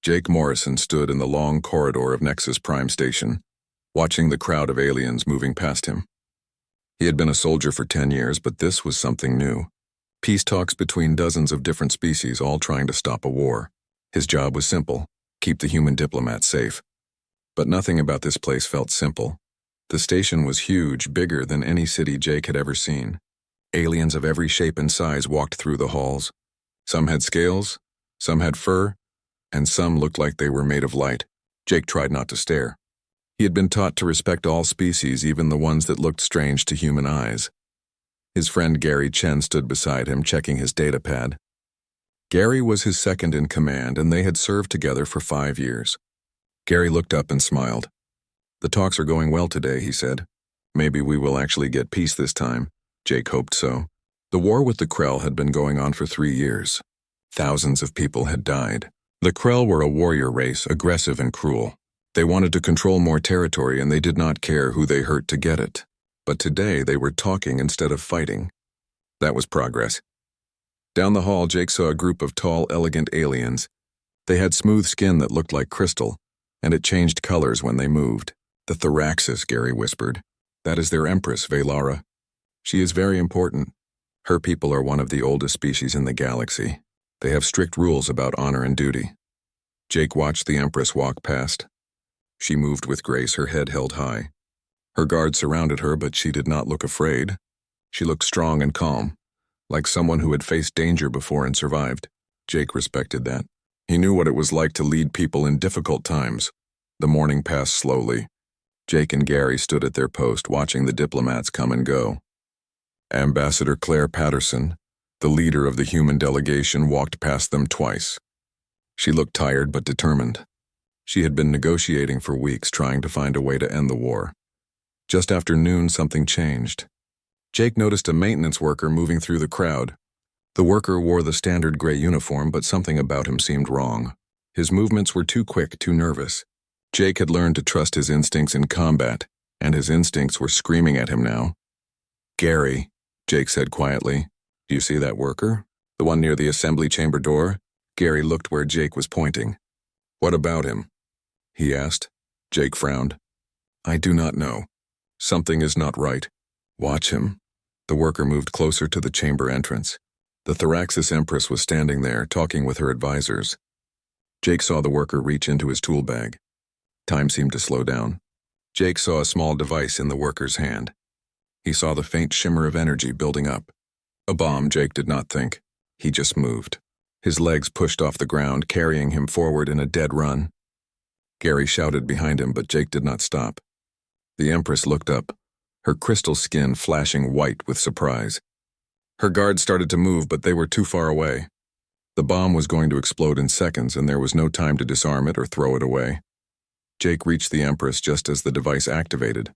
Jake Morrison stood in the long corridor of Nexus Prime Station, watching the crowd of aliens moving past him. He had been a soldier for 10 years, but this was something new. Peace talks between dozens of different species, all trying to stop a war. His job was simple: keep the human diplomats safe. But nothing about this place felt simple. The station was huge, bigger than any city Jake had ever seen. Aliens of every shape and size walked through the halls. Some had scales, some had fur, and some looked like they were made of light. Jake tried not to stare. He had been taught to respect all species, even the ones that looked strange to human eyes. His friend Gary Chen stood beside him, checking his datapad. Gary was his second in command, and they had served together for 5 years. Gary looked up and smiled. "The talks are going well today," he said. "Maybe we will actually get peace this time." Jake hoped so. The war with the Krell had been going on for 3 years. Thousands of people had died. The Krell were a warrior race, aggressive and cruel. They wanted to control more territory, and they did not care who they hurt to get it. But today they were talking instead of fighting. That was progress. Down the hall, Jake saw a group of tall, elegant aliens. They had smooth skin that looked like crystal, and it changed colors when they moved. "The Thoraxis," Gary whispered. "That is their Empress, Velara. She is very important. Her people are one of the oldest species in the galaxy. They have strict rules about honor and duty." Jake watched the Empress walk past. She moved with grace, her head held high. Her guards surrounded her, but she did not look afraid. She looked strong and calm, like someone who had faced danger before and survived. Jake respected that. He knew what it was like to lead people in difficult times. The morning passed slowly. Jake and Gary stood at their post, watching the diplomats come and go. Ambassador Claire Patterson, the leader of the human delegation, walked past them twice. She looked tired but determined. She had been negotiating for weeks, trying to find a way to end the war. Just after noon, something changed. Jake noticed a maintenance worker moving through the crowd. The worker wore the standard gray uniform, but something about him seemed wrong. His movements were too quick, too nervous. Jake had learned to trust his instincts in combat, and his instincts were screaming at him now. "Gary," Jake said quietly, "do you see that worker? The one near the assembly chamber door?" Gary looked where Jake was pointing. "What about him?" he asked. Jake frowned. "I do not know. Something is not right. Watch him." The worker moved closer to the chamber entrance. The Thoraxis Empress was standing there, talking with her advisors. Jake saw the worker reach into his tool bag. Time seemed to slow down. Jake saw a small device in the worker's hand. He saw the faint shimmer of energy building up. A bomb, Jake did not think. He just moved. His legs pushed off the ground, carrying him forward in a dead run. Gary shouted behind him, but Jake did not stop. The Empress looked up, her crystal skin flashing white with surprise. Her guards started to move, but they were too far away. The bomb was going to explode in seconds, and there was no time to disarm it or throw it away. Jake reached the Empress just as the device activated.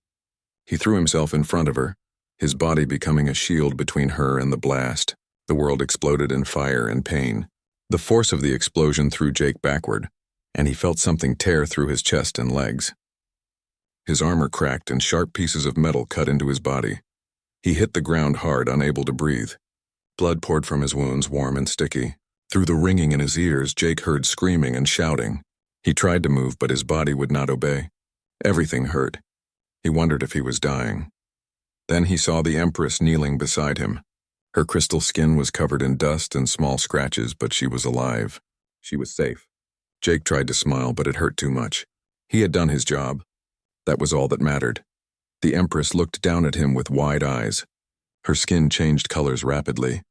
He threw himself in front of her, his body becoming a shield between her and the blast. The world exploded in fire and pain. The force of the explosion threw Jake backward, and he felt something tear through his chest and legs. His armor cracked and sharp pieces of metal cut into his body. He hit the ground hard, unable to breathe. Blood poured from his wounds, warm and sticky. Through the ringing in his ears, Jake heard screaming and shouting. He tried to move, but his body would not obey. Everything hurt. He wondered if he was dying. Then he saw the Empress kneeling beside him. Her crystal skin was covered in dust and small scratches, but she was alive. She was safe. Jake tried to smile, but it hurt too much. He had done his job. That was all that mattered. The Empress looked down at him with wide eyes. Her skin changed colors rapidly,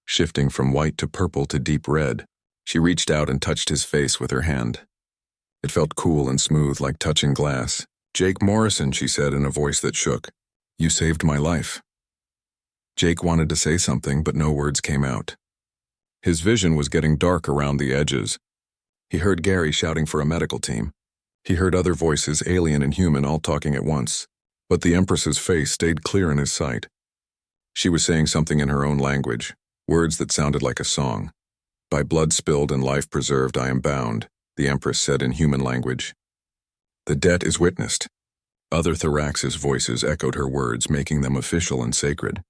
shifting from white to purple to deep red. She reached out and touched his face with her hand. It felt cool and smooth, like touching glass. "Jake Morrison," she said in a voice that shook. "You saved my life." Jake wanted to say something, but no words came out. His vision was getting dark around the edges. He heard Gary shouting for a medical team. He heard other voices, alien and human, all talking at once. But the Empress's face stayed clear in his sight. She was saying something in her own language, words that sounded like a song. "By blood spilled and life preserved, I am bound," the Empress said in human language. "The debt is witnessed." Other Thoraxis voices echoed her words, making them official and sacred.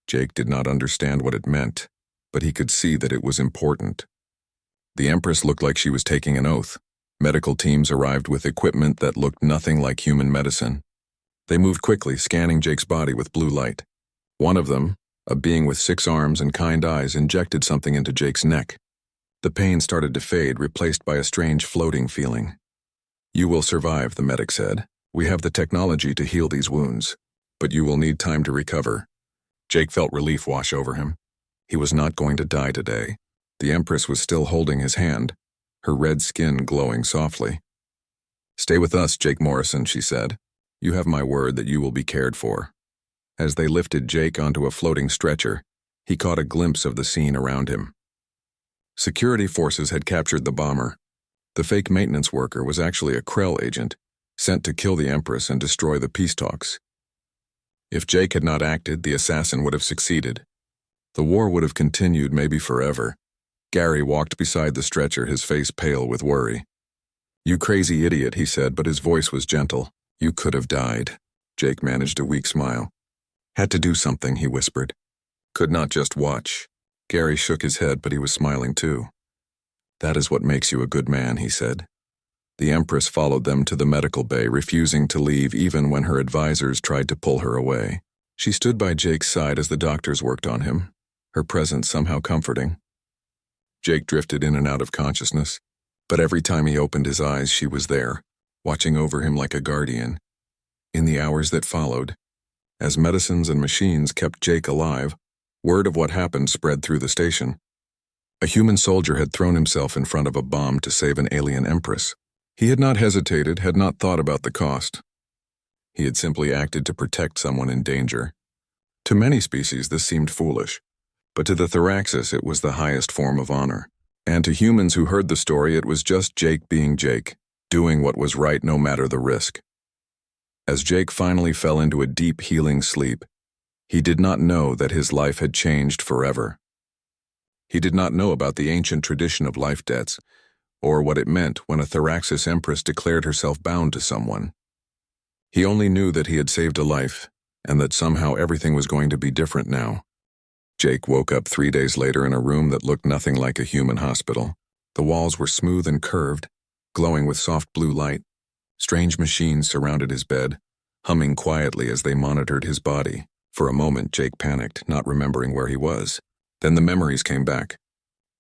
Jake did not understand what it meant, but he could see that it was important. The Empress looked like she was taking an oath. Medical teams arrived with equipment that looked nothing like human medicine. They moved quickly, scanning Jake's body with blue light. One of them, a being with 6 arms and kind eyes, injected something into Jake's neck. The pain started to fade, replaced by a strange floating feeling. "You will survive," the medic said. "We have the technology to heal these wounds, but you will need time to recover." Jake felt relief wash over him. He was not going to die today. The Empress was still holding his hand, her red skin glowing softly. "Stay with us, Jake Morrison," she said. "You have my word that you will be cared for." As they lifted Jake onto a floating stretcher, he caught a glimpse of the scene around him. Security forces had captured the bomber. The fake maintenance worker was actually a Krell agent, sent to kill the Empress and destroy the peace talks. If Jake had not acted, the assassin would have succeeded. The war would have continued, maybe forever. Gary walked beside the stretcher, his face pale with worry. "You crazy idiot," he said, but his voice was gentle. "You could have died." Jake managed a weak smile. "Had to do something," he whispered. "Could not just watch." Gary shook his head, but he was smiling too. "That is what makes you a good man," he said. The Empress followed them to the medical bay, refusing to leave even when her advisors tried to pull her away. She stood by Jake's side as the doctors worked on him, her presence somehow comforting. Jake drifted in and out of consciousness, but every time he opened his eyes, she was there, watching over him like a guardian. In the hours that followed, as medicines and machines kept Jake alive, word of what happened spread through the station. A human soldier had thrown himself in front of a bomb to save an alien Empress. He had not hesitated, had not thought about the cost. He had simply acted to protect someone in danger. To many species, this seemed foolish, but to the Thraxis, it was the highest form of honor. And to humans who heard the story, it was just Jake being Jake, doing what was right no matter the risk. As Jake finally fell into a deep, healing sleep, he did not know that his life had changed forever. He did not know about the ancient tradition of life debts, or what it meant when a Thraxis Empress declared herself bound to someone. He only knew that he had saved a life, and that somehow everything was going to be different now. Jake woke up 3 days later in a room that looked nothing like a human hospital. The walls were smooth and curved, glowing with soft blue light. Strange machines surrounded his bed, humming quietly as they monitored his body. For a moment, Jake panicked, not remembering where he was. Then the memories came back.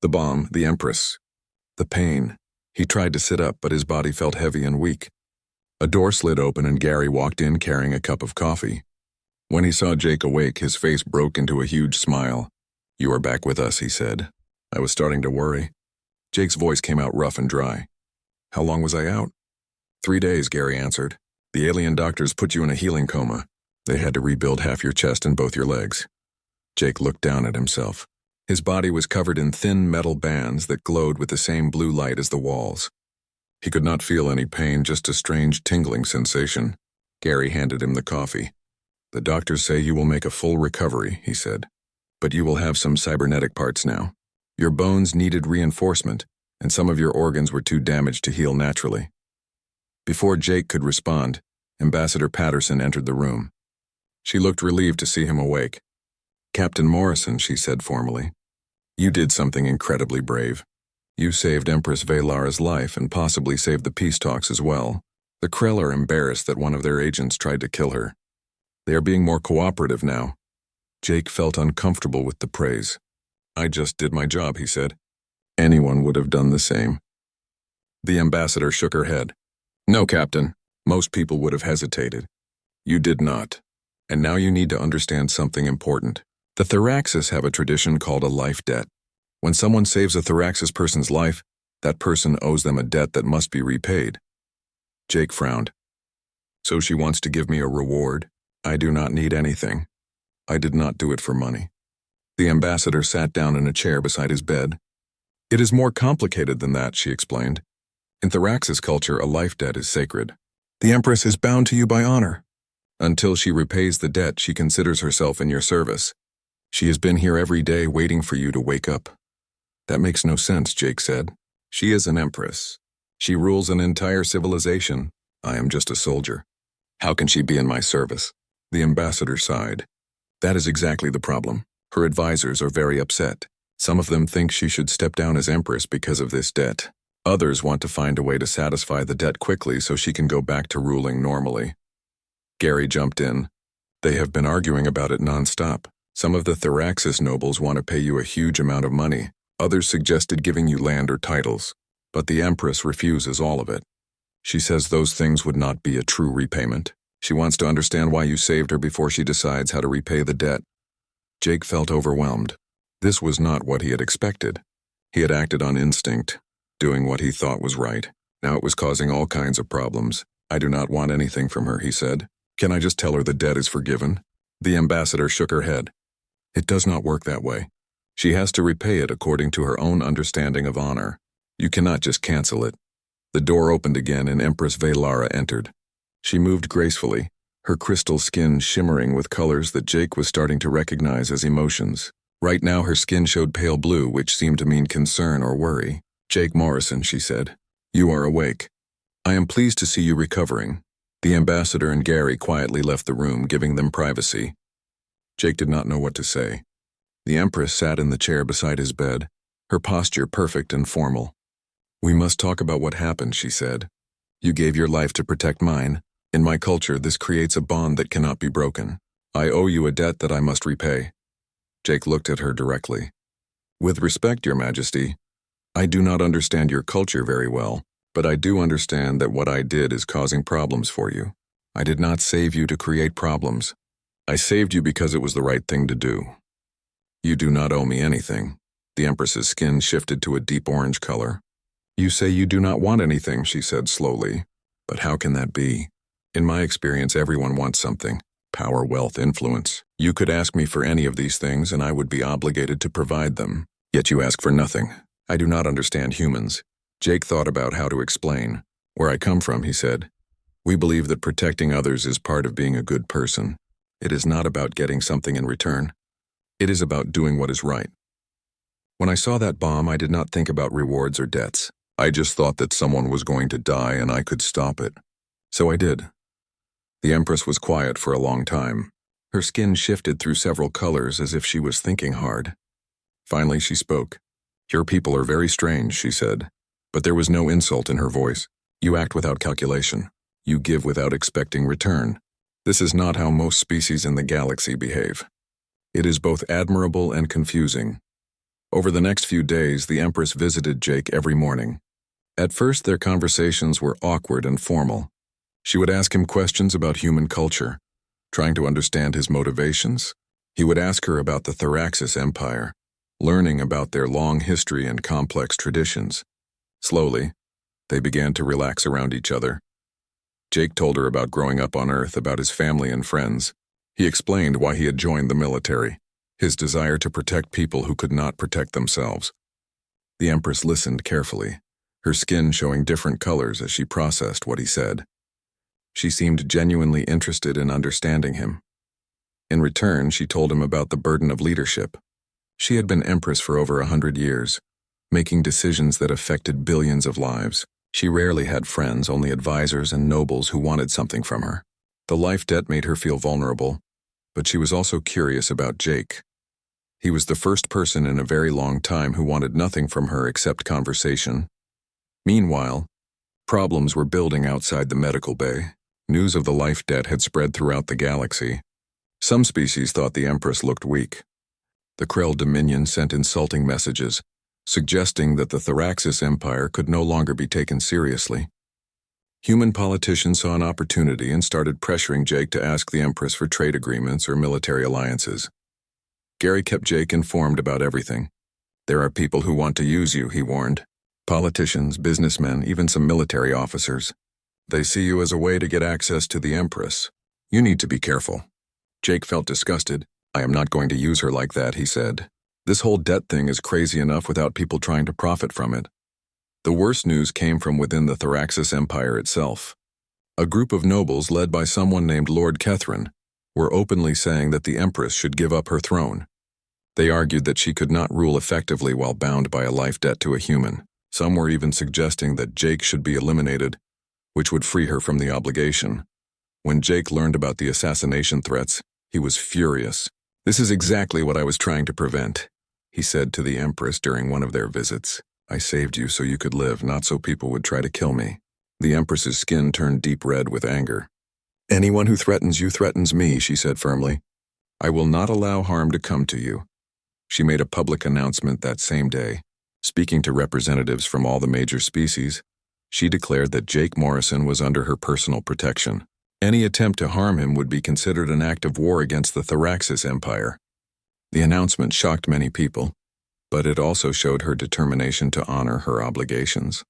The bomb, the Empress, the pain. He tried to sit up, but his body felt heavy and weak. A door slid open and Gary walked in carrying a cup of coffee. When he saw Jake awake, his face broke into a huge smile. "You are back with us," he said. "I was starting to worry." Jake's voice came out rough and dry. "How long was I out?" 3 days, Gary answered. "The alien doctors put you in a healing coma. They had to rebuild half your chest and both your legs." Jake looked down at himself. His body was covered in thin metal bands that glowed with the same blue light as the walls. He could not feel any pain, just a strange tingling sensation. Gary handed him the coffee. "The doctors say you will make a full recovery," he said. "But you will have some cybernetic parts now. Your bones needed reinforcement, and some of your organs were too damaged to heal naturally." Before Jake could respond, Ambassador Patterson entered the room. She looked relieved to see him awake. "Captain Morrison," she said formally, "you did something incredibly brave. You saved Empress Velara's life and possibly saved the peace talks as well. The Krell are embarrassed that one of their agents tried to kill her. They are being more cooperative now." Jake felt uncomfortable with the praise. "I just did my job," he said. "Anyone would have done the same." The ambassador shook her head. "No, Captain. Most people would have hesitated. You did not. And now you need to understand something important. The Thraxis have a tradition called a life debt. When someone saves a Thraxis person's life, that person owes them a debt that must be repaid." Jake frowned. "So she wants to give me a reward? I do not need anything. I did not do it for money." The ambassador sat down in a chair beside his bed. "It is more complicated than that," she explained. "In Thraxis culture, a life debt is sacred. The Empress is bound to you by honor. Until she repays the debt, she considers herself in your service. She has been here every day waiting for you to wake up." "That makes no sense," Jake said. "She is an Empress. She rules an entire civilization. I am just a soldier. How can she be in my service?" The ambassador sighed. "That is exactly the problem. Her advisors are very upset. Some of them think she should step down as Empress because of this debt. Others want to find a way to satisfy the debt quickly so she can go back to ruling normally. Gary jumped in. They have been arguing about it nonstop. Some of the Thraxis nobles want to pay you a huge amount of money. Others suggested giving you land or titles. But the Empress refuses all of it. She says those things would not be a true repayment. She wants to understand why you saved her before she decides how to repay the debt. Jake felt overwhelmed. This was not what he had expected. He had acted on instinct, doing what he thought was right. Now it was causing all kinds of problems. I do not want anything from her, he said. Can I just tell her the debt is forgiven? The ambassador shook her head. It does not work that way. She has to repay it according to her own understanding of honor. You cannot just cancel it. The door opened again and Empress Velara entered. She moved gracefully, her crystal skin shimmering with colors that Jake was starting to recognize as emotions. Right now her skin showed pale blue, which seemed to mean concern or worry. Jake Morrison, she said. You are awake. I am pleased to see you recovering. The ambassador and Gary quietly left the room, giving them privacy. Jake did not know what to say. The Empress sat in the chair beside his bed, her posture perfect and formal. We must talk about what happened, she said. You gave your life to protect mine. In my culture, this creates a bond that cannot be broken. I owe you a debt that I must repay. Jake looked at her directly. With respect, Your Majesty, I do not understand your culture very well, but I do understand that what I did is causing problems for you. I did not save you to create problems. I saved you because it was the right thing to do. You do not owe me anything. The Empress's skin shifted to a deep orange color. You say you do not want anything, she said slowly. But how can that be? In my experience, everyone wants something. Power, wealth, influence. You could ask me for any of these things and I would be obligated to provide them. Yet you ask for nothing. I do not understand humans. Jake thought about how to explain. Where I come from, he said. We believe that protecting others is part of being a good person. It is not about getting something in return. It is about doing what is right. When I saw that bomb, I did not think about rewards or debts. I just thought that someone was going to die and I could stop it. So I did. The Empress was quiet for a long time. Her skin shifted through several colors as if she was thinking hard. Finally, she spoke. Your people are very strange, she said. But there was no insult in her voice. You act without calculation. You give without expecting return. This is not how most species in the galaxy behave. It is both admirable and confusing. Over the next few days, the Empress visited Jake every morning. At first, their conversations were awkward and formal. She would ask him questions about human culture, trying to understand his motivations. He would ask her about the Thraxis Empire, learning about their long history and complex traditions. Slowly, they began to relax around each other. Jake told her about growing up on Earth, about his family and friends. He explained why he had joined the military, his desire to protect people who could not protect themselves. The Empress listened carefully, her skin showing different colors as she processed what he said. She seemed genuinely interested in understanding him. In return, she told him about the burden of leadership. She had been Empress for over 100 years, making decisions that affected billions of lives. She rarely had friends, only advisors and nobles who wanted something from her. The life debt made her feel vulnerable, but she was also curious about Jake. He was the first person in a very long time who wanted nothing from her except conversation. Meanwhile, problems were building outside the medical bay. News of the life debt had spread throughout the galaxy. Some species thought the Empress looked weak. The Krell Dominion sent insulting messages, suggesting that the Thraxis Empire could no longer be taken seriously. Human politicians saw an opportunity and started pressuring Jake to ask the Empress for trade agreements or military alliances. Gary kept Jake informed about everything. There are people who want to use you, he warned. Politicians, businessmen, even some military officers. They see you as a way to get access to the Empress. You need to be careful. Jake felt disgusted. I am not going to use her like that, he said. This whole debt thing is crazy enough without people trying to profit from it. The worst news came from within the Thraxis Empire itself. A group of nobles led by someone named Lord Kethrin were openly saying that the Empress should give up her throne. They argued that she could not rule effectively while bound by a life debt to a human. Some were even suggesting that Jake should be eliminated, which would free her from the obligation. When Jake learned about the assassination threats, he was furious. This is exactly what I was trying to prevent. he said to the Empress during one of their visits. I saved you so you could live, not so people would try to kill me. The Empress's skin turned deep red with anger. Anyone who threatens you threatens me, she said firmly. I will not allow harm to come to you. She made a public announcement that same day. Speaking to representatives from all the major species, she declared that Jake Morrison was under her personal protection. Any attempt to harm him would be considered an act of war against the Thraxis Empire. The announcement shocked many people, but it also showed her determination to honor her obligations.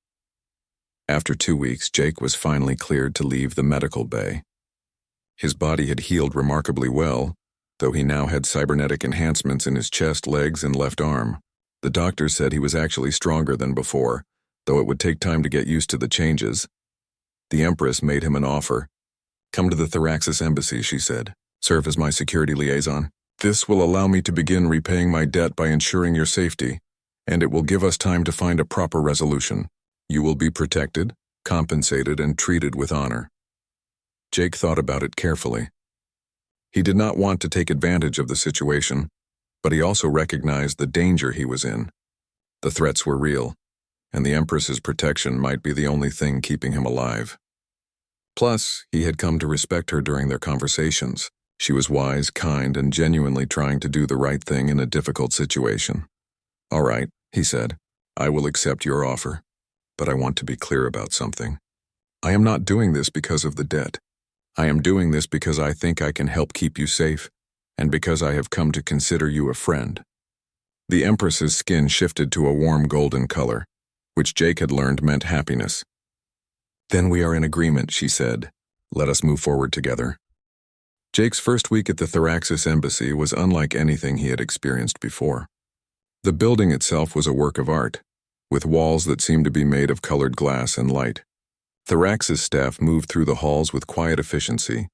After 2 weeks, Jake was finally cleared to leave the medical bay. His body had healed remarkably well, though he now had cybernetic enhancements in his chest, legs, and left arm. The doctors said he was actually stronger than before, though it would take time to get used to the changes. The Empress made him an offer. Come to the Thraxis embassy, she said. Serve as my security liaison. This will allow me to begin repaying my debt by ensuring your safety, and it will give us time to find a proper resolution. You will be protected, compensated, and treated with honor. Jake thought about it carefully. He did not want to take advantage of the situation, but he also recognized the danger he was in. The threats were real, and the Empress's protection might be the only thing keeping him alive. Plus, he had come to respect her during their conversations. She was wise, kind, and genuinely trying to do the right thing in a difficult situation. All right, he said, I will accept your offer, but I want to be clear about something. I am not doing this because of the debt. I am doing this because I think I can help keep you safe, and because I have come to consider you a friend. The Empress's skin shifted to a warm golden color, which Jake had learned meant happiness. Then we are in agreement, she said. Let us move forward together. Jake's first week at the Thraxis embassy was unlike anything he had experienced before. The building itself was a work of art, with walls that seemed to be made of colored glass and light. Thraxis staff moved through the halls with quiet efficiency,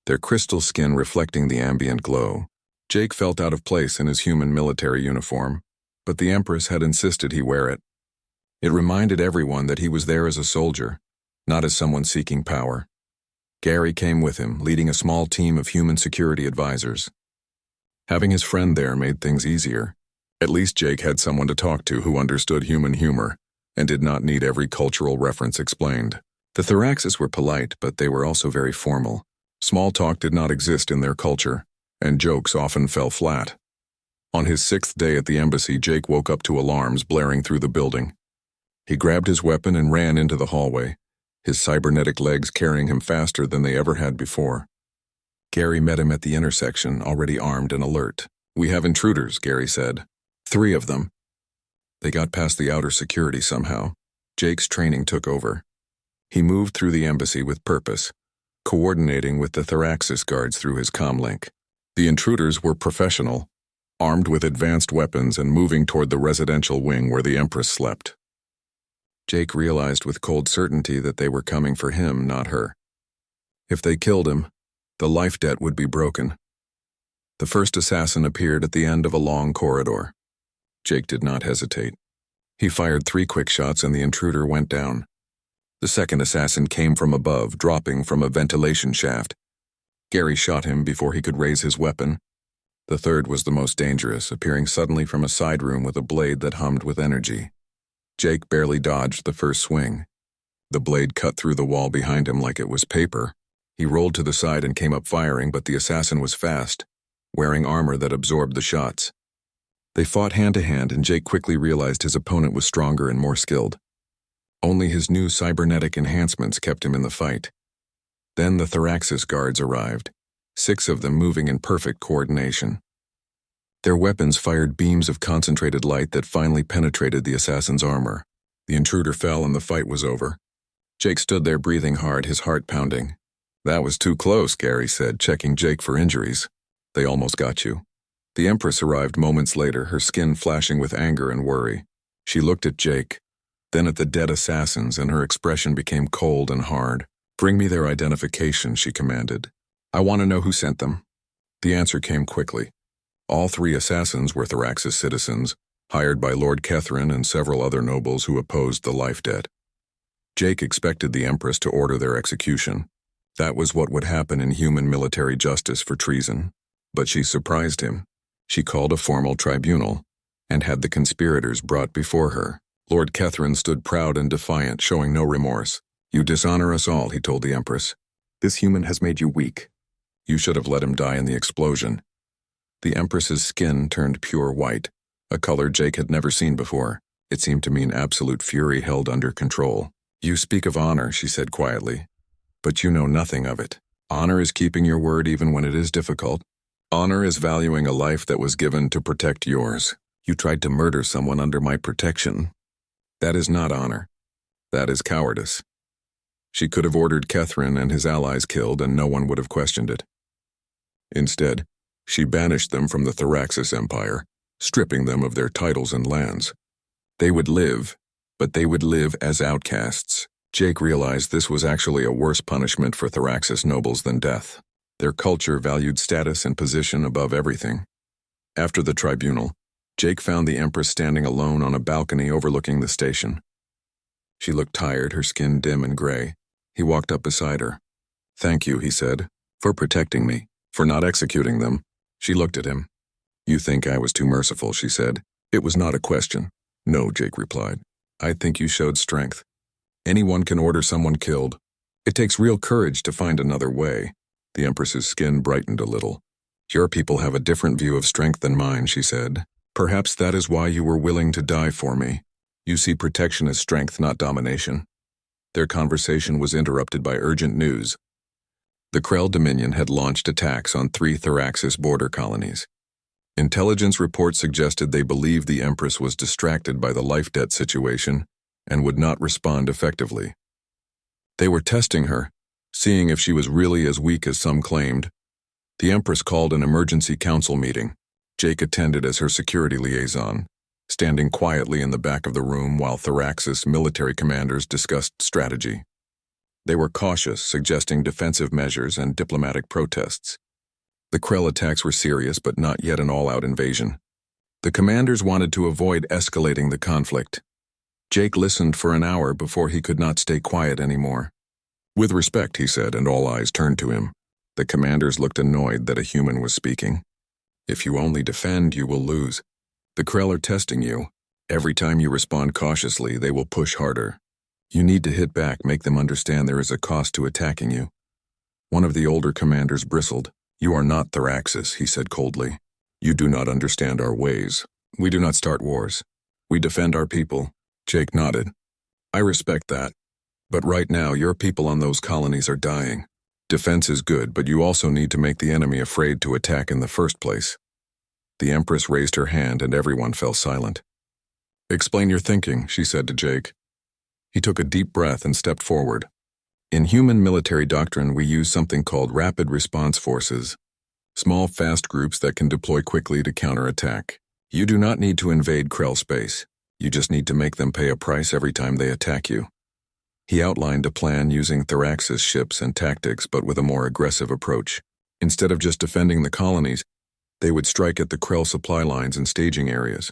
their crystal skin reflecting the ambient glow. Jake felt out of place in his human military uniform, but the Empress had insisted he wear it. It reminded everyone that he was there as a soldier, not as someone seeking power. Gary came with him, leading a small team of human security advisors. Having his friend there made things easier. At least Jake had someone to talk to who understood human humor and did not need every cultural reference explained. The Thraxis were polite, but they were also very formal. Small talk did not exist in their culture, and jokes often fell flat. On his 6th day at the embassy, Jake woke up to alarms blaring through the building. He grabbed his weapon and ran into the hallway, his cybernetic legs carrying him faster than they ever had before. Gary met him at the intersection, already armed and alert. We have intruders, Gary said. 3 of them. They got past the outer security somehow. Jake's training took over. He moved through the embassy with purpose, coordinating with the Thraxis guards through his comlink. The intruders were professional, armed with advanced weapons and moving toward the residential wing where the Empress slept. Jake realized with cold certainty that they were coming for him, not her. If they killed him, the life debt would be broken. The first assassin appeared at the end of a long corridor. Jake did not hesitate. He fired 3 quick shots and the intruder went down. The second assassin came from above, dropping from a ventilation shaft. Gary shot him before he could raise his weapon. The third was the most dangerous, appearing suddenly from a side room with a blade that hummed with energy. Jake barely dodged the first swing. The blade cut through the wall behind him like it was paper. He rolled to the side and came up firing, but the assassin was fast, wearing armor that absorbed the shots. They fought hand-to-hand, and Jake quickly realized his opponent was stronger and more skilled. Only his new cybernetic enhancements kept him in the fight. Then the Thraxis guards arrived, 6 of them moving in perfect coordination. Their weapons fired beams of concentrated light that finally penetrated the assassin's armor. The intruder fell and the fight was over. Jake stood there breathing hard, his heart pounding. That was too close, Gary said, checking Jake for injuries. They almost got you. The Empress arrived moments later, her skin flashing with anger and worry. She looked at Jake, then at the dead assassins, and her expression became cold and hard. Bring me their identification, she commanded. I want to know who sent them. The answer came quickly. All 3 assassins were Thraxis citizens, hired by Lord Kethrin and several other nobles who opposed the life debt. Jake expected the Empress to order their execution. That was what would happen in human military justice for treason. But she surprised him. She called a formal tribunal. and had the conspirators brought before her. Lord Kethrin stood proud and defiant, showing no remorse. "You dishonor us all," he told the Empress. "This human has made you weak. You should have let him die in the explosion." The Empress's skin turned pure white, a color Jake had never seen before. It seemed to mean absolute fury held under control. "You speak of honor," she said quietly, "but you know nothing of it. Honor is keeping your word even when it is difficult. Honor is valuing a life that was given to protect yours. You tried to murder someone under my protection. That is not honor. That is cowardice." She could have ordered Kethrin and his allies killed, and no one would have questioned it. Instead, she banished them from the Thraxis Empire, stripping them of their titles and lands. They would live, but they would live as outcasts. Jake realized this was actually a worse punishment for Thraxis nobles than death. Their culture valued status and position above everything. After the tribunal, Jake found the Empress standing alone on a balcony overlooking the station. She looked tired, her skin dim and gray. He walked up beside her. "Thank you," he said, "for protecting me, for not executing them." She looked at him. "You think I was too merciful," she said. "It was not a question." "No," Jake replied. "I think you showed strength. Anyone can order someone killed. It takes real courage to find another way." The Empress's skin brightened a little. "Your people have a different view of strength than mine," she said. "Perhaps that is why you were willing to die for me. You see protection as strength, not domination." Their conversation was interrupted by urgent news. The Krell Dominion had launched attacks on 3 Thraxis border colonies. Intelligence reports suggested they believed the Empress was distracted by the life debt situation and would not respond effectively. They were testing her, seeing if she was really as weak as some claimed. The Empress called an emergency council meeting. Jake attended as her security liaison, standing quietly in the back of the room while Thraxis military commanders discussed strategy. They were cautious, suggesting defensive measures and diplomatic protests. The Krell attacks were serious but not yet an all-out invasion. The commanders wanted to avoid escalating the conflict. Jake listened for an hour before he could not stay quiet anymore. "With respect," he said, and all eyes turned to him. The commanders looked annoyed that a human was speaking. "If you only defend, you will lose. The Krell are testing you. Every time you respond cautiously, they will push harder. You need to hit back, make them understand there is a cost to attacking you." One of the older commanders bristled. "You are not Thraxis," he said coldly. "You do not understand our ways. We do not start wars. We defend our people." Jake nodded. "I respect that. But right now, your people on those colonies are dying. Defense is good, but you also need to make the enemy afraid to attack in the first place." The Empress raised her hand and everyone fell silent. "Explain your thinking," she said to Jake. He took a deep breath and stepped forward. "In human military doctrine, we use something called rapid response forces, small, fast groups that can deploy quickly to counterattack. You do not need to invade Krell space. You just need to make them pay a price every time they attack you." He outlined a plan using Thraxis ships and tactics, but with a more aggressive approach. Instead of just defending the colonies, they would strike at the Krell supply lines and staging areas.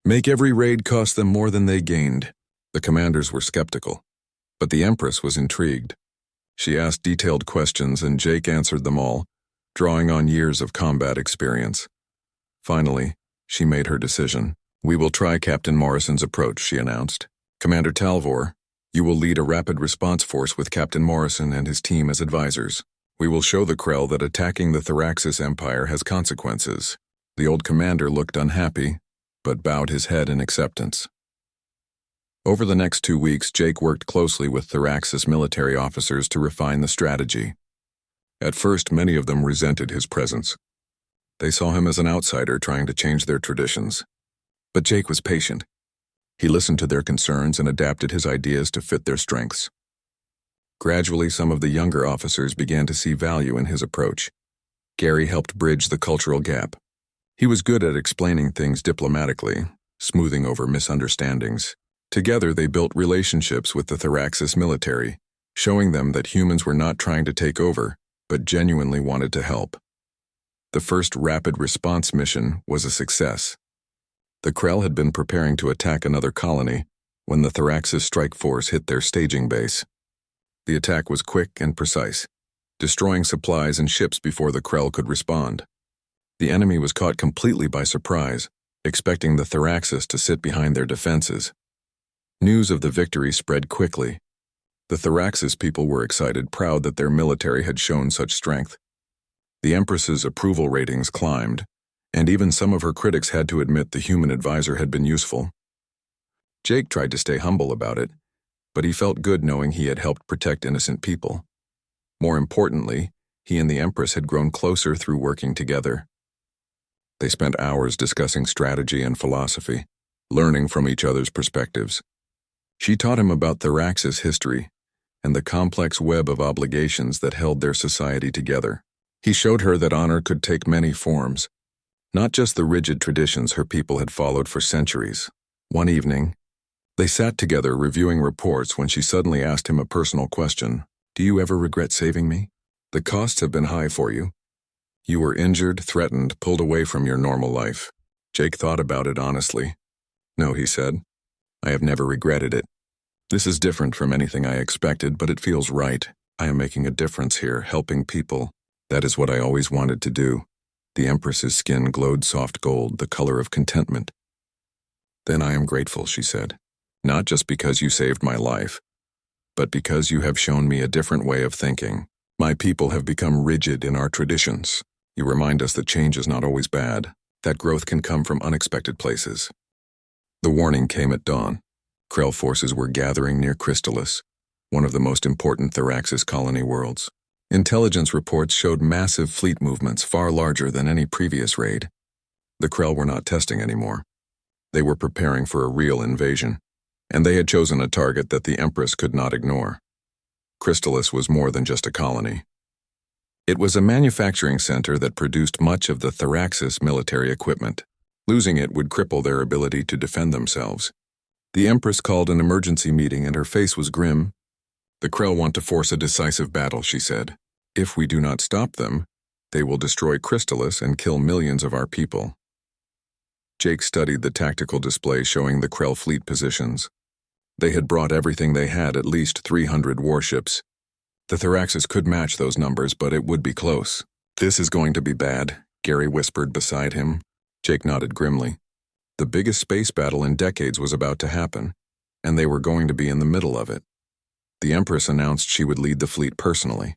Make every raid cost them more than they gained. The commanders were skeptical, but the Empress was intrigued. She asked detailed questions and Jake answered them all, drawing on years of combat experience. Finally, she made her decision. "We will try Captain Morrison's approach," she announced. "Commander Talvor, you will lead a rapid response force with Captain Morrison and his team as advisors. We will show the Krell that attacking the Thraxis Empire has consequences." The old commander looked unhappy, but bowed his head in acceptance. Over the next 2 weeks, Jake worked closely with Thraxis military officers to refine the strategy. At first, many of them resented his presence. They saw him as an outsider trying to change their traditions. But Jake was patient. He listened to their concerns and adapted his ideas to fit their strengths. Gradually, some of the younger officers began to see value in his approach. Gary helped bridge the cultural gap. He was good at explaining things diplomatically, smoothing over misunderstandings. Together, they built relationships with the Thraxis military, showing them that humans were not trying to take over, but genuinely wanted to help. The first rapid response mission was a success. The Krell had been preparing to attack another colony when the Thraxis strike force hit their staging base. The attack was quick and precise, destroying supplies and ships before the Krell could respond. The enemy was caught completely by surprise, expecting the Thraxis to sit behind their defenses. News of the victory spread quickly. The Thraxis people were excited, proud that their military had shown such strength. The Empress's approval ratings climbed, and even some of her critics had to admit the human advisor had been useful. Jake tried to stay humble about it, but he felt good knowing he had helped protect innocent people. More importantly, he and the Empress had grown closer through working together. They spent hours discussing strategy and philosophy, learning from each other's perspectives. She taught him about Thraxis history and the complex web of obligations that held their society together. He showed her that honor could take many forms, not just the rigid traditions her people had followed for centuries. One evening, they sat together reviewing reports when she suddenly asked him a personal question. "Do you ever regret saving me? The costs have been high for you. You were injured, threatened, pulled away from your normal life." Jake thought about it honestly. "No," he said. "I have never regretted it. This is different from anything I expected, but it feels right. I am making a difference here, helping people. That is what I always wanted to do." The Empress's skin glowed soft gold, the color of contentment. "Then I am grateful," she said. "Not just because you saved my life, but because you have shown me a different way of thinking. My people have become rigid in our traditions. You remind us that change is not always bad, that growth can come from unexpected places." The warning came at dawn. Krell forces were gathering near Crystallis, one of the most important Thraxis colony worlds. Intelligence reports showed massive fleet movements far larger than any previous raid. The Krell were not testing anymore. They were preparing for a real invasion, and they had chosen a target that the Empress could not ignore. Crystallis was more than just a colony. It was a manufacturing center that produced much of the Thraxis military equipment. Losing it would cripple their ability to defend themselves. The Empress called an emergency meeting and her face was grim. "The Krell want to force a decisive battle," she said. "If we do not stop them, they will destroy Crystallis and kill millions of our people." Jake studied the tactical display showing the Krell fleet positions. They had brought everything they had, at least 300 warships. The Thraxis could match those numbers, but it would be close. "This is going to be bad," Gary whispered beside him. Jake nodded grimly. The biggest space battle in decades was about to happen, and they were going to be in the middle of it. The Empress announced she would lead the fleet personally.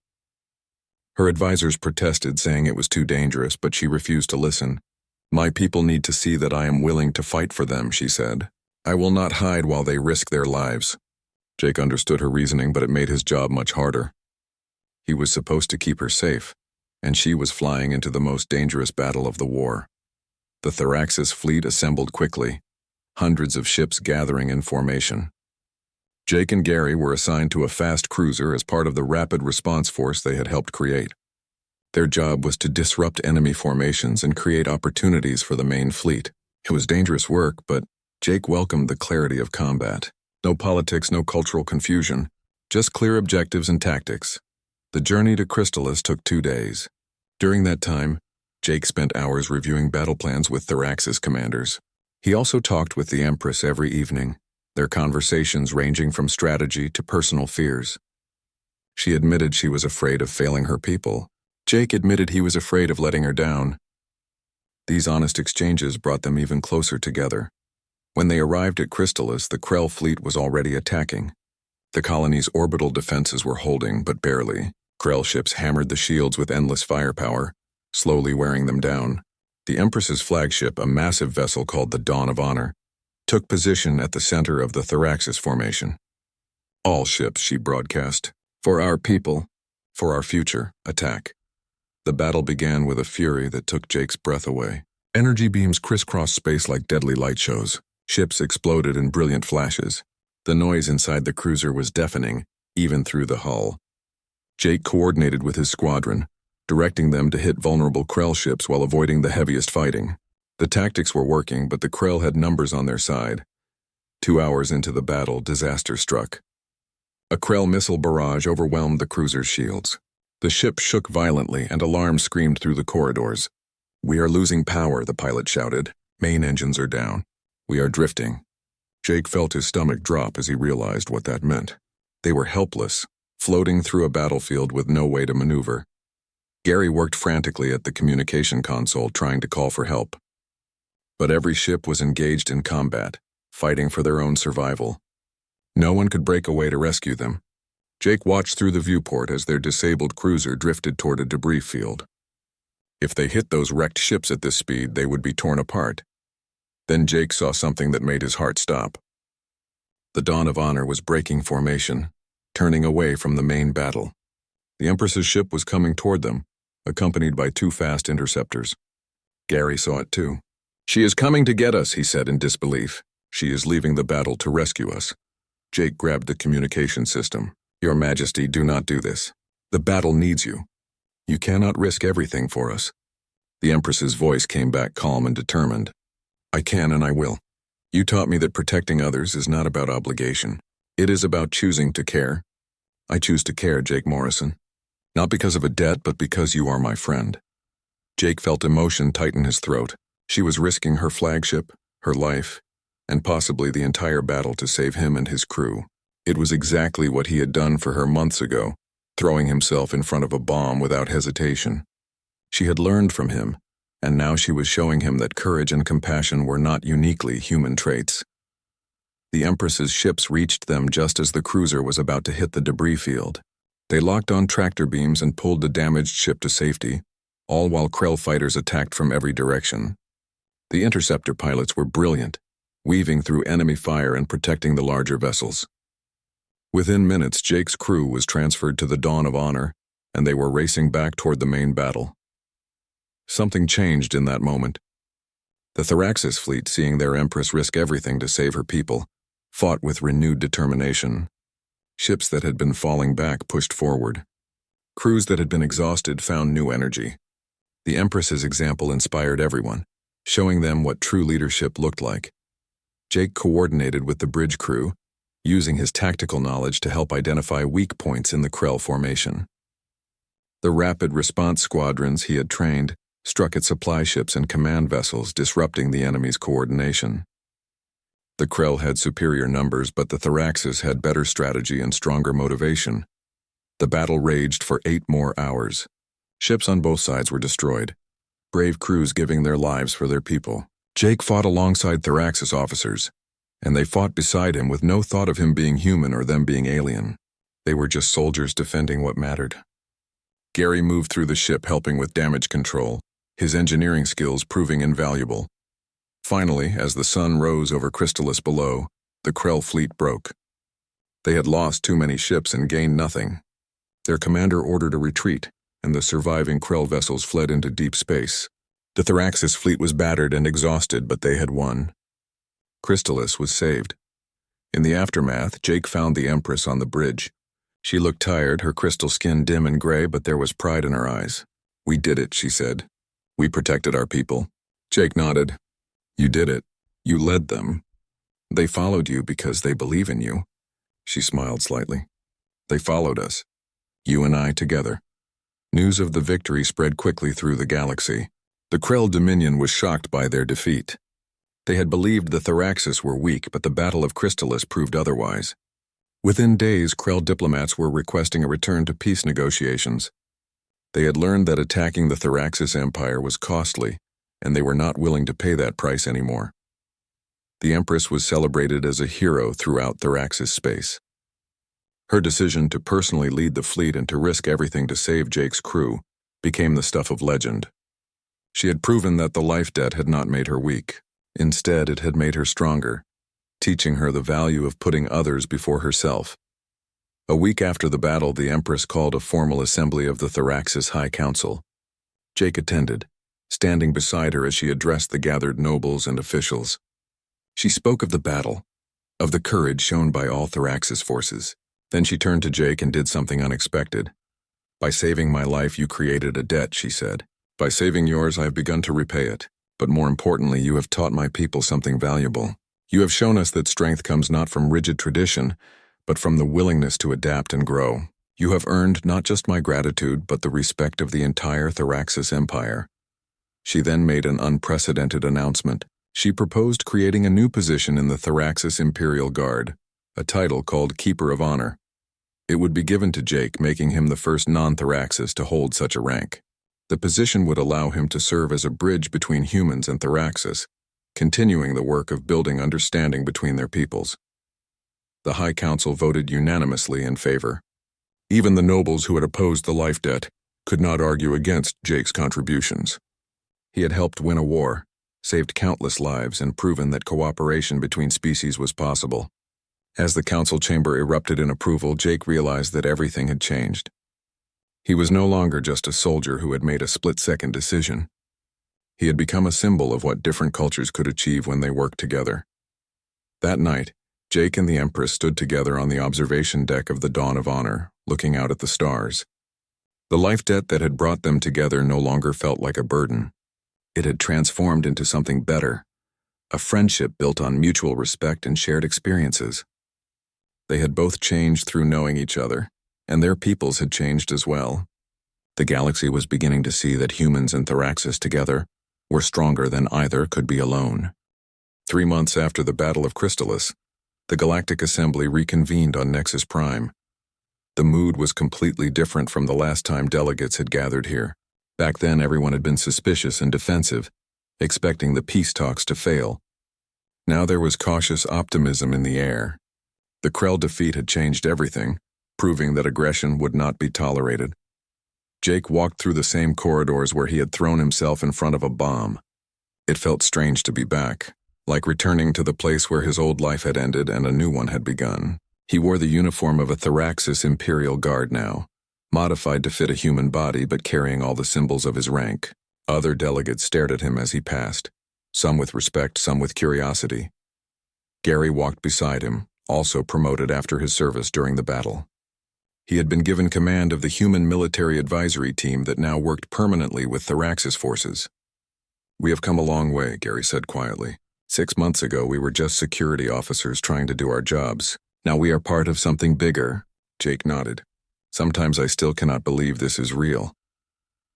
Her advisors protested, saying it was too dangerous, but she refused to listen. "My people need to see that I am willing to fight for them," she said. "I will not hide while they risk their lives." Jake understood her reasoning, but it made his job much harder. He was supposed to keep her safe, and she was flying into the most dangerous battle of the war. The Thraxis fleet assembled quickly, hundreds of ships gathering in formation. Jake and Gary were assigned to a fast cruiser as part of the rapid response force they had helped create. Their job was to disrupt enemy formations and create opportunities for the main fleet. It was dangerous work, but Jake welcomed the clarity of combat. No politics, no cultural confusion, just clear objectives and tactics. The journey to Crystallis took 2 days. During that time, Jake spent hours reviewing battle plans with Thraxis commanders. He also talked with the Empress every evening, their conversations ranging from strategy to personal fears. She admitted she was afraid of failing her people. Jake admitted he was afraid of letting her down. These honest exchanges brought them even closer together. When they arrived at Crystallis, the Krell fleet was already attacking. The colony's orbital defenses were holding, but barely. Krell ships hammered the shields with endless firepower, slowly wearing them down. The Empress's flagship, a massive vessel called the Dawn of Honor, took position at the center of the Thraxis formation. "All ships," she broadcast. "For our people, for our future, attack." The battle began with a fury that took Jake's breath away. Energy beams crisscrossed space like deadly light shows. Ships exploded in brilliant flashes. The noise inside the cruiser was deafening, even through the hull. Jake coordinated with his squadron, directing them to hit vulnerable Krell ships while avoiding the heaviest fighting. The tactics were working, but the Krell had numbers on their side. 2 hours into the battle, disaster struck. A Krell missile barrage overwhelmed the cruiser's shields. The ship shook violently, and alarms screamed through the corridors. "We are losing power," the pilot shouted. "Main engines are down. We are drifting." Jake felt his stomach drop as he realized what that meant. They were helpless, floating through a battlefield with no way to maneuver. Gary worked frantically at the communication console, trying to call for help. But every ship was engaged in combat, fighting for their own survival. No one could break away to rescue them. Jake watched through the viewport as their disabled cruiser drifted toward a debris field. If they hit those wrecked ships at this speed, they would be torn apart. Then Jake saw something that made his heart stop. The Dawn of Honor was breaking formation, turning away from the main battle. The Empress's ship was coming toward them, accompanied by 2 fast interceptors. Gary saw it too. "She is coming to get us," he said in disbelief. "She is leaving the battle to rescue us." Jake grabbed the communication system. "Your Majesty, do not do this. The battle needs you. You cannot risk everything for us." The Empress's voice came back calm and determined. "I can and I will. You taught me that protecting others is not about obligation. It is about choosing to care. I choose to care, Jake Morrison. Not because of a debt, but because you are my friend." Jake felt emotion tighten his throat. She was risking her flagship, her life, and possibly the entire battle to save him and his crew. It was exactly what he had done for her months ago, throwing himself in front of a bomb without hesitation. She had learned from him, and now she was showing him that courage and compassion were not uniquely human traits. The Empress's ships reached them just as the cruiser was about to hit the debris field. They locked on tractor beams and pulled the damaged ship to safety, all while Krell fighters attacked from every direction. The interceptor pilots were brilliant, weaving through enemy fire and protecting the larger vessels. Within minutes, Jake's crew was transferred to the Dawn of Honor, and they were racing back toward the main battle. Something changed in that moment. The Thraxis fleet, seeing their Empress risk everything to save her people, fought with renewed determination. Ships that had been falling back pushed forward. Crews that had been exhausted found new energy. The Empress's example inspired everyone, showing them what true leadership looked like. Jake coordinated with the bridge crew, using his tactical knowledge to help identify weak points in the Krell formation. The rapid response squadrons he had trained struck at supply ships and command vessels, disrupting the enemy's coordination. The Krell had superior numbers, but the Thraxis had better strategy and stronger motivation. The battle raged for 8 more hours. Ships on both sides were destroyed, brave crews giving their lives for their people. Jake fought alongside Thraxis officers, and they fought beside him with no thought of him being human or them being alien. They were just soldiers defending what mattered. Gary moved through the ship helping with damage control, his engineering skills proving invaluable. Finally, as the sun rose over Crystallis below, the Krell fleet broke. They had lost too many ships and gained nothing. Their commander ordered a retreat, and the surviving Krell vessels fled into deep space. The Thraxis fleet was battered and exhausted, but they had won. Crystallis was saved. In the aftermath, Jake found the Empress on the bridge. She looked tired, her crystal skin dim and gray, but there was pride in her eyes. "We did it," she said. "We protected our people." Jake nodded. "You did it. You led them. They followed you because they believe in you." She smiled slightly. "They followed us. You and I together." News of the victory spread quickly through the galaxy. The Krell Dominion was shocked by their defeat. They had believed the Thraxis were weak, but the Battle of Crystallis proved otherwise. Within days, Krell diplomats were requesting a return to peace negotiations. They had learned that attacking the Thraxis Empire was costly, and they were not willing to pay that price anymore. The Empress was celebrated as a hero throughout Thraxis space. Her decision to personally lead the fleet and to risk everything to save Jake's crew became the stuff of legend. She had proven that the life debt had not made her weak. Instead, it had made her stronger, teaching her the value of putting others before herself. A week after the battle, the Empress called a formal assembly of the Thraxis High Council. Jake attended, standing beside her as she addressed the gathered nobles and officials. She spoke of the battle, of the courage shown by all Thraxis forces. Then she turned to Jake and did something unexpected. "By saving my life, you created a debt," she said. "By saving yours, I have begun to repay it. But more importantly, you have taught my people something valuable. You have shown us that strength comes not from rigid tradition, but from the willingness to adapt and grow. You have earned not just my gratitude, but the respect of the entire Thraxis Empire." She then made an unprecedented announcement. She proposed creating a new position in the Thraxis Imperial Guard, a title called Keeper of Honor. It would be given to Jake, making him the first non-Thraxis to hold such a rank. The position would allow him to serve as a bridge between humans and Thraxis, continuing the work of building understanding between their peoples. The High Council voted unanimously in favor. Even the nobles who had opposed the life debt could not argue against Jake's contributions. He had helped win a war, saved countless lives, and proven that cooperation between species was possible. As the council chamber erupted in approval, Jake realized that everything had changed. He was no longer just a soldier who had made a split-second decision. He had become a symbol of what different cultures could achieve when they worked together. That night, Jake and the Empress stood together on the observation deck of the Dawn of Honor, looking out at the stars. The life debt that had brought them together no longer felt like a burden. It had transformed into something better, a friendship built on mutual respect and shared experiences. They had both changed through knowing each other, and their peoples had changed as well. The galaxy was beginning to see that humans and Thraxis together were stronger than either could be alone. 3 months after the Battle of Crystallis, the Galactic Assembly reconvened on Nexus Prime. The mood was completely different from the last time delegates had gathered here. Back then, everyone had been suspicious and defensive, expecting the peace talks to fail. Now there was cautious optimism in the air. The Krell defeat had changed everything, proving that aggression would not be tolerated. Jake walked through the same corridors where he had thrown himself in front of a bomb. It felt strange to be back, like returning to the place where his old life had ended and a new one had begun. He wore the uniform of a Thraxis Imperial Guard now, modified to fit a human body but carrying all the symbols of his rank. Other delegates stared at him as he passed, some with respect, some with curiosity. Gary walked beside him, also promoted after his service during the battle. He had been given command of the human military advisory team that now worked permanently with Thraxis forces. "We have come a long way," Gary said quietly. 6 months ago, we were just security officers trying to do our jobs. Now we are part of something bigger. Jake nodded. "Sometimes I still cannot believe this is real."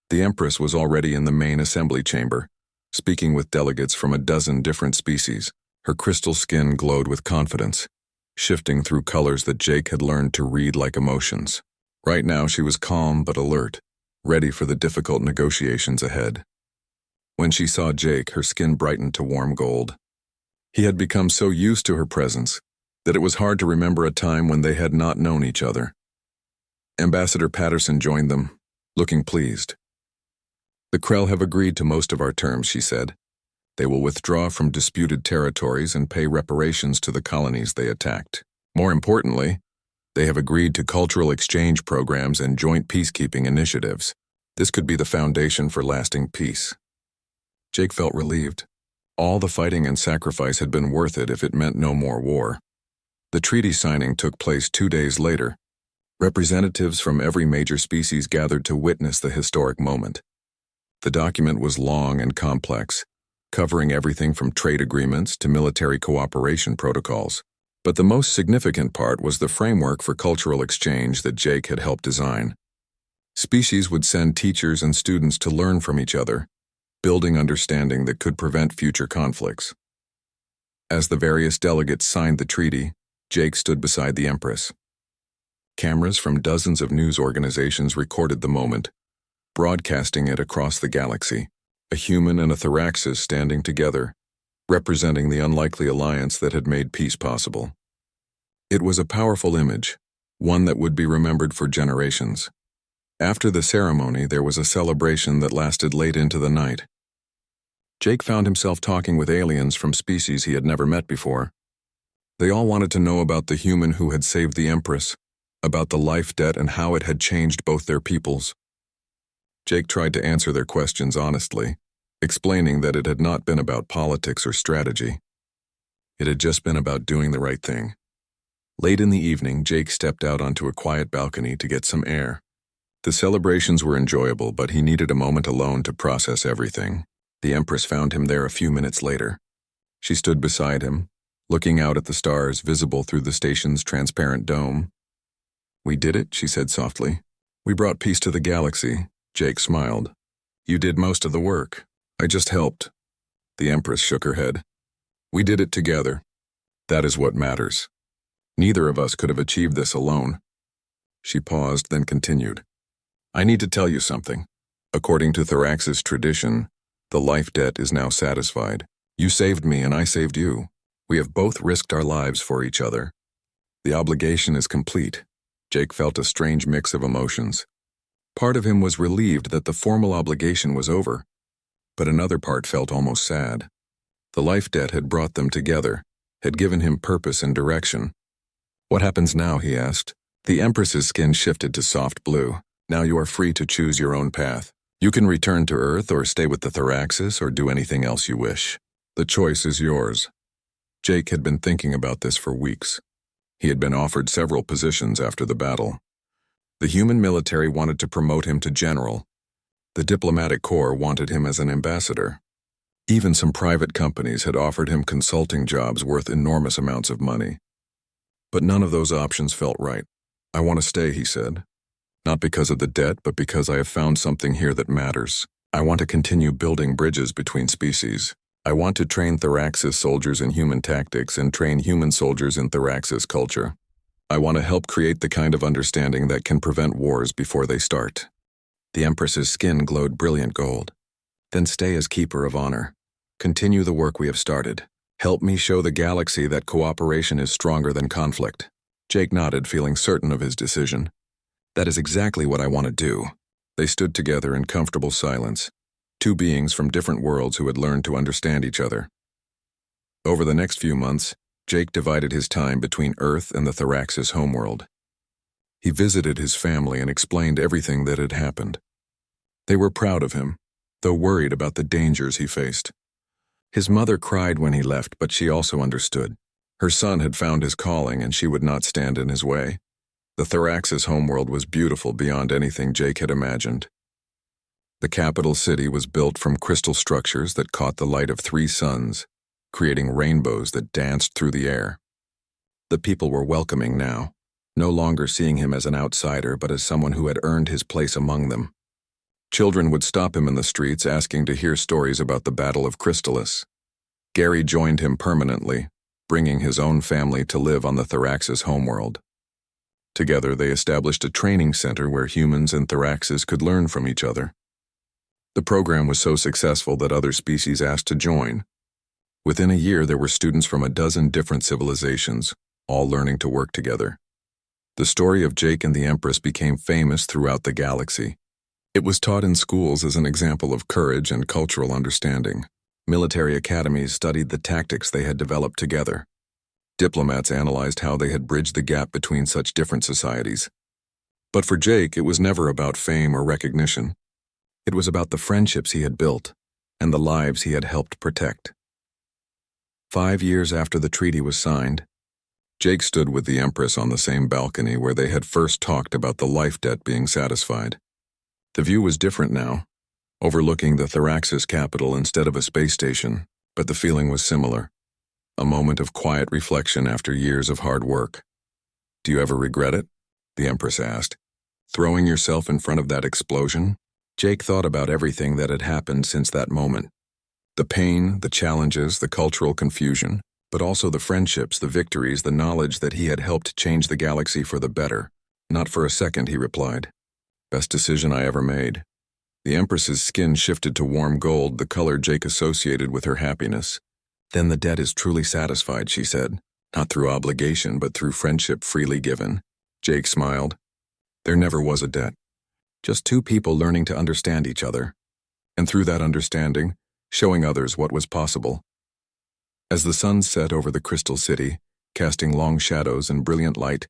The Empress was already in the main assembly chamber, speaking with delegates from a dozen different species. Her crystal skin glowed with confidence, shifting through colors that Jake had learned to read like emotions. Right now she was calm but alert, ready for the difficult negotiations ahead. When she saw Jake, her skin brightened to warm gold. He had become so used to her presence that it was hard to remember a time when they had not known each other. Ambassador Patterson joined them, looking pleased. "The Krell have agreed to most of our terms," she said. "They will withdraw from disputed territories and pay reparations to the colonies they attacked. More importantly, they have agreed to cultural exchange programs and joint peacekeeping initiatives. This could be the foundation for lasting peace." Jake felt relieved. All the fighting and sacrifice had been worth it if it meant no more war. The treaty signing took place 2 days later. Representatives from every major species gathered to witness the historic moment. The document was long and complex, covering everything from trade agreements to military cooperation protocols. But the most significant part was the framework for cultural exchange that Jake had helped design. Species would send teachers and students to learn from each other, building understanding that could prevent future conflicts. As the various delegates signed the treaty, Jake stood beside the Empress. Cameras from dozens of news organizations recorded the moment, broadcasting it across the galaxy. A human and a Thraxis standing together, representing the unlikely alliance that had made peace possible. It was a powerful image, one that would be remembered for generations. After the ceremony, there was a celebration that lasted late into the night. Jake found himself talking with aliens from species he had never met before. They all wanted to know about the human who had saved the Empress, about the life debt and how it had changed both their peoples. Jake tried to answer their questions honestly, explaining that it had not been about politics or strategy. It had just been about doing the right thing. Late in the evening, Jake stepped out onto a quiet balcony to get some air. The celebrations were enjoyable, but he needed a moment alone to process everything. The Empress found him there a few minutes later. She stood beside him, looking out at the stars visible through the station's transparent dome. "We did it," she said softly. "We brought peace to the galaxy." Jake smiled. "You did most of the work. I just helped." The Empress shook her head. "We did it together. That is what matters. Neither of us could have achieved this alone." She paused, then continued. "I need to tell you something. According to Thraxis tradition, the life debt is now satisfied. You saved me and I saved you. We have both risked our lives for each other. The obligation is complete. Jake felt a strange mix of emotions. Part of him was relieved that the formal obligation was over, but another part felt almost sad. The life debt had brought them together, had given him purpose and direction. What happens now, he asked. The Empress's skin shifted to soft blue. Now you are free to choose your own path. You can return to Earth or stay with the Thoraxis or do anything else you wish. The choice is yours. Jake had been thinking about this for weeks. He had been offered several positions after the battle. The human military wanted to promote him to general. The diplomatic corps wanted him as an ambassador. Even some private companies had offered him consulting jobs worth enormous amounts of money. But none of those options felt right. I want to stay, he said. Not because of the debt, but because I have found something here that matters. I want to continue building bridges between species. I want to train Thoraxis soldiers in human tactics and train human soldiers in Thoraxis culture. I want to help create the kind of understanding that can prevent wars before they start. The Empress's skin glowed brilliant gold. Then stay as keeper of honor. Continue the work we have started. Help me show the galaxy that cooperation is stronger than conflict. Jake nodded, feeling certain of his decision. That is exactly what I want to do. They stood together in comfortable silence, two beings from different worlds who had learned to understand each other. Over the next few months, Jake divided his time between Earth and the Thoraxis homeworld. He visited his family and explained everything that had happened. They were proud of him, though worried about the dangers he faced. His mother cried when he left, but she also understood. Her son had found his calling and she would not stand in his way. The Thoraxis homeworld was beautiful beyond anything Jake had imagined. The capital city was built from crystal structures that caught the light of 3 suns, creating rainbows that danced through the air. The people were welcoming now, no longer seeing him as an outsider but as someone who had earned his place among them. Children would stop him in the streets asking to hear stories about the Battle of Crystalis. Gary joined him permanently, bringing his own family to live on the Thoraxis homeworld. Together they established a training center where humans and Thoraxis could learn from each other. The program was so successful that other species asked to join. Within a year there were students from a dozen different civilizations, all learning to work together. The story of Jake and the Empress became famous throughout the galaxy. It was taught in schools as an example of courage and cultural understanding. Military academies studied the tactics they had developed together. Diplomats analyzed how they had bridged the gap between such different societies. But for Jake, it was never about fame or recognition. It was about the friendships he had built and the lives he had helped protect. 5 years after the treaty was signed, Jake stood with the Empress on the same balcony where they had first talked about the life debt being satisfied. The view was different now, overlooking the Thoraxis capital instead of a space station, but the feeling was similar. A moment of quiet reflection after years of hard work. Do you ever regret it? The Empress asked. Throwing yourself in front of that explosion? Jake thought about everything that had happened since that moment. The pain, the challenges, the cultural confusion, but also the friendships, the victories, the knowledge that he had helped change the galaxy for the better. Not for a second, he replied. Best decision I ever made. The Empress's skin shifted to warm gold, the color Jake associated with her happiness. Then the debt is truly satisfied, she said. Not through obligation, but through friendship freely given. Jake smiled. There never was a debt. Just 2 people learning to understand each other. And through that understanding, showing others what was possible. As the sun set over the crystal city, casting long shadows and brilliant light,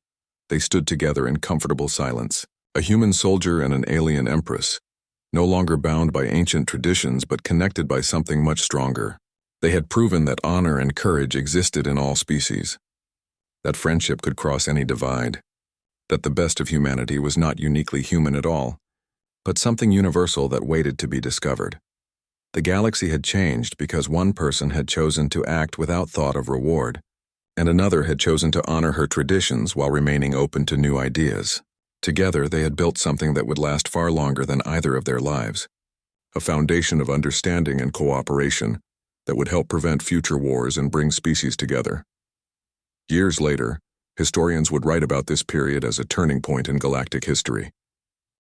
they stood together in comfortable silence. A human soldier and an alien empress, no longer bound by ancient traditions but connected by something much stronger. They had proven that honor and courage existed in all species, that friendship could cross any divide, that the best of humanity was not uniquely human at all, but something universal that waited to be discovered. The galaxy had changed because one person had chosen to act without thought of reward, and another had chosen to honor her traditions while remaining open to new ideas. Together, they had built something that would last far longer than either of their lives, a foundation of understanding and cooperation that would help prevent future wars and bring species together. Years later, historians would write about this period as a turning point in galactic history,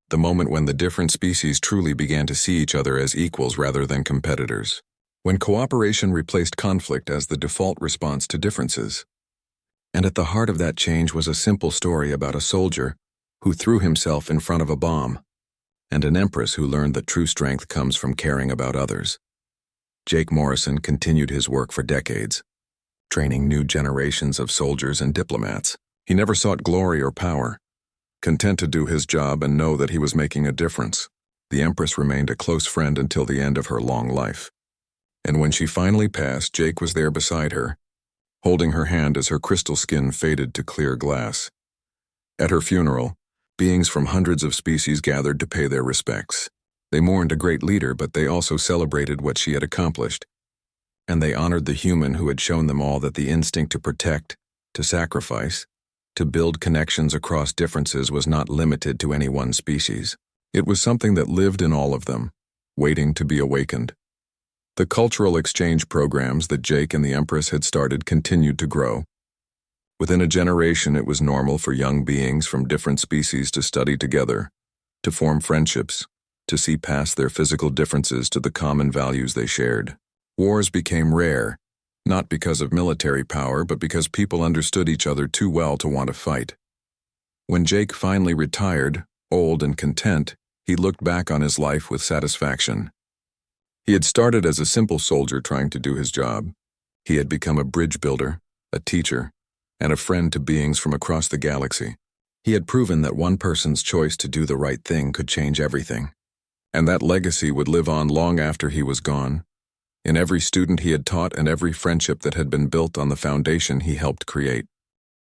the moment when the different species truly began to see each other as equals rather than competitors. when cooperation replaced conflict as the default response to differences. And at the heart of that change was a simple story about a soldier who threw himself in front of a bomb, and an empress who learned that true strength comes from caring about others. Jake Morrison continued his work for decades, training new generations of soldiers and diplomats. He never sought glory or power, content to do his job and know that he was making a difference. The Empress remained a close friend until the end of her long life. And when she finally passed, Jake was there beside her, holding her hand as her crystal skin faded to clear glass. At her funeral, beings from hundreds of species gathered to pay their respects. They mourned a great leader, but they also celebrated what she had accomplished. And they honored the human who had shown them all that the instinct to protect, to sacrifice, to build connections across differences was not limited to any one species. It was something that lived in all of them, waiting to be awakened. The cultural exchange programs that Jake and the Empress had started continued to grow. Within a generation, it was normal for young beings from different species to study together, to form friendships, to see past their physical differences to the common values they shared. Wars became rare, not because of military power, but because people understood each other too well to want to fight. When Jake finally retired, old and content, he looked back on his life with satisfaction. He had started as a simple soldier trying to do his job. He had become a bridge builder, a teacher, and a friend to beings from across the galaxy. He had proven that one person's choice to do the right thing could change everything. And that legacy would live on long after he was gone, in every student he had taught and every friendship that had been built on the foundation he helped create.